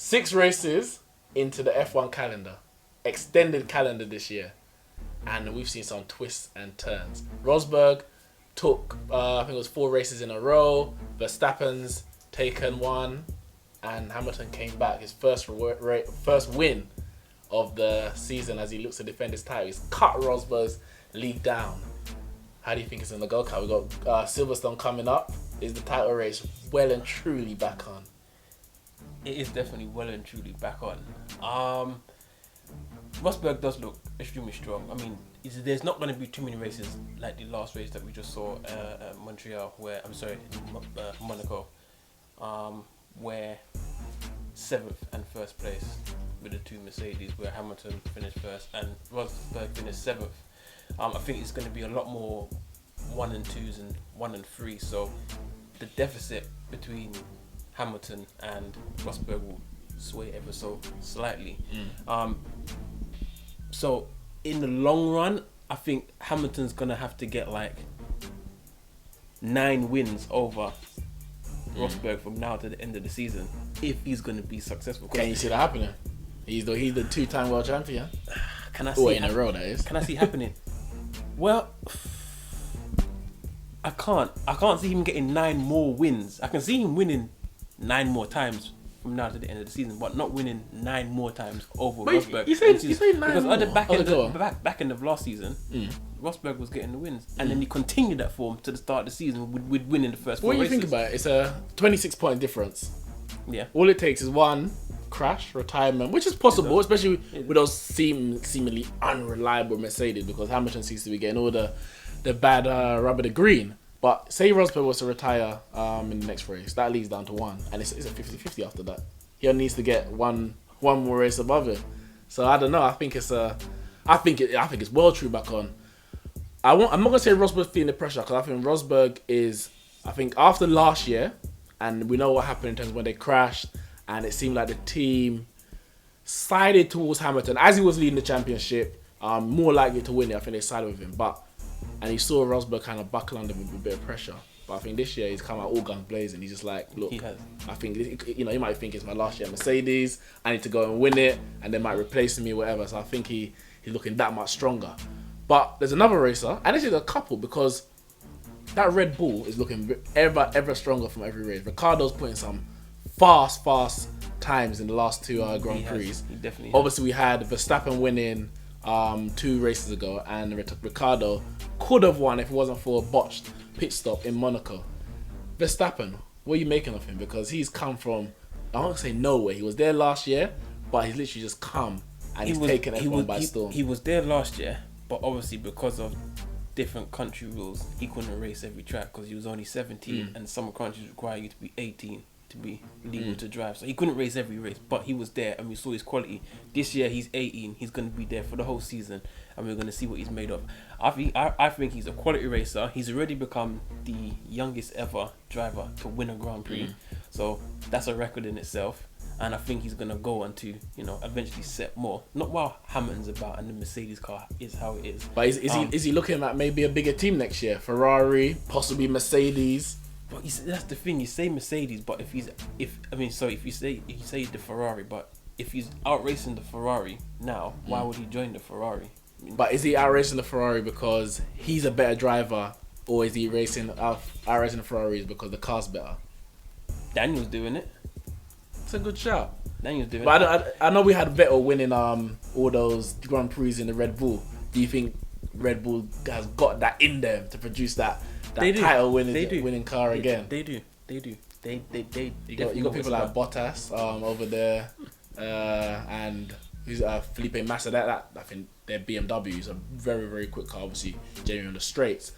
6 races into the F1 calendar, extended calendar this year, and we've seen some twists and turns. Rosberg took, I think it was 4 races in a row. Verstappen's taken 1, and Hamilton came back. His first win of the season as he looks to defend his title. He's cut Rosberg's lead down. How do you think it's going to go, Cal? We've got Silverstone coming up. Is the title race well and truly back on? It is definitely well and truly back on. Rosberg does look extremely strong. I mean, there's not going to be too many races like the last race that we just saw at Montreal, Monaco, where 7th and 1st place with the 2 Mercedes, where Hamilton finished 1st and Rosberg finished 7th. I think it's going to be a lot more 1 and 2s and 1 and 3. So the deficit between Hamilton and Rosberg will sway ever so slightly. So in the long run, I think Hamilton's going to have to get like 9 wins over Rosberg from now to the end of the season if he's going to be successful. Can you see that happening? He's the 2-time world champion. Can I see in a row, that is. Can I see it happening? Well, I can't see him getting 9 more wins. I can see him winning 9 more times from now to the end of the season, but not winning 9 more times over Rosberg. You say 9 because more? At the back end of last season, Rosberg was getting the wins, and then he continued that form to the start of the season with winning the first 4 races. What do you think about it? It's a 26-point difference. Yeah. All it takes is 1 crash, retirement, which is possible, especially with those seemingly unreliable Mercedes, because Hamilton seems to be getting all the bad rubber to green. But say Rosberg was to retire in the next race, that leads down to 1, and it's a 50-50 after that. He only needs to get one more race above it. So I don't know. I think it's well true back on. I'm not gonna say Rosberg's feeling the pressure, because I think Rosberg is. I think after last year, and we know what happened in terms of when they crashed, and it seemed like the team sided towards Hamilton as he was leading the championship, more likely to win it. I think they sided with him, and he saw Rosberg kind of buckle under him with a bit of pressure. But I think this year he's come out all guns blazing. He's just like, look, I think, you might think it's my last year at Mercedes. I need to go and win it, and they might replace me, whatever. So I think he's looking that much stronger. But there's another racer, and this is a couple, because that Red Bull is looking ever stronger from every race. Ricciardo's putting some fast times in the last 2 Grand Prix. He definitely Obviously, we had Verstappen winning 2 races ago, and Ricciardo could have won if it wasn't for a botched pit stop in Monaco. Verstappen, what are you making of him? Because he's come from, I won't say nowhere. He was there last year, but he's literally just come and he's taken everyone by storm. He was there last year, but obviously because of different country rules, he couldn't race every track because he was only 17, and some countries require you to be 18 to be legal to drive. So he couldn't race every race, but he was there and we saw his quality. This year he's 18, he's going to be there for the whole season, and we're going to see what he's made of. I think he's a quality racer. He's already become the youngest ever driver to win a Grand Prix. So that's a record in itself. And I think he's going to go on to, eventually set more. Not while Hamilton's about and the Mercedes car is how it is. But is he looking at maybe a bigger team next year? Ferrari, possibly Mercedes? But that's the thing. You say Mercedes, but if you say the Ferrari, but if he's out racing the Ferrari now, why would he join the Ferrari? But is he out racing the Ferrari because he's a better driver, or is he out racing the Ferraris because the car's better? Daniel's doing it. It's a good shout. Daniel's doing it. But I know we had Vettel winning all those Grand Prix in the Red Bull. Do you think Red Bull has got that in them to produce that title winning car again? They do. You got people like Bottas over there, and who's Felipe Massa. That I think their BMW is a very, very quick car. Obviously, genuine on the straights.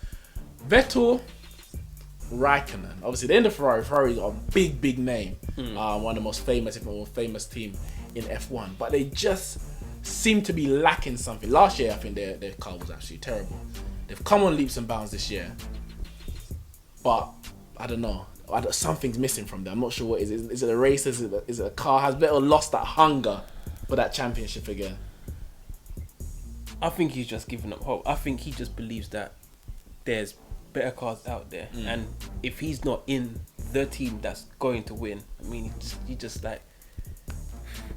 Vettel, Raikkonen. Obviously, they're in the Ferrari. Ferrari's got a big name. One of the most famous, if not most famous team in F1. But they just seem to be lacking something. Last year, I think their car was actually terrible. They've come on leaps and bounds this year. But I don't know. Something's missing from them. I'm not sure what it is. Is it a race? Is it a car? Has Vettel lost that hunger for that championship again? I think he's just giving up hope. I think he just believes that there's better cars out there, and if he's not in the team that's going to win, I mean, he just like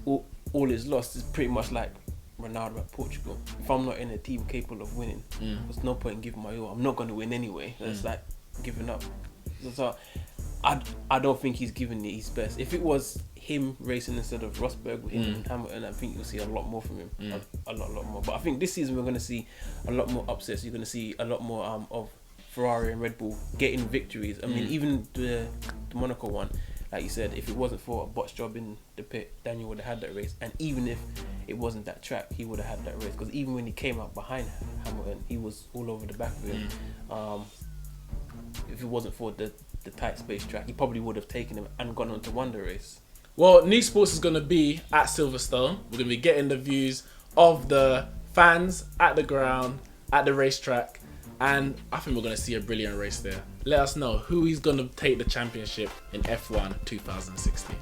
all is lost is pretty much like Ronaldo at Portugal. If I'm not in a team capable of winning, there's no point in giving my all. I'm not going to win anyway. It's like giving up. So I don't think he's giving it his best. If it was him racing instead of Rosberg with him and Hamilton, I think you'll see a lot more from him. A lot more. But I think this season we're going to see a lot more upsets. You're going to see a lot more of Ferrari and Red Bull getting victories. I mean, even the Monaco one, like you said, if it wasn't for a botched job in the pit, Daniel would have had that race. And even if it wasn't that track, he would have had that race. Because even when he came out behind Hamilton, he was all over the back of him. If it wasn't for the tight space track, he probably would have taken him and gone on to win the race. Well, Neeks Sports is going to be at Silverstone. We're going to be getting the views of the fans at the ground, at the racetrack. And I think we're going to see a brilliant race there. Let us know who is going to take the championship in F1 2016.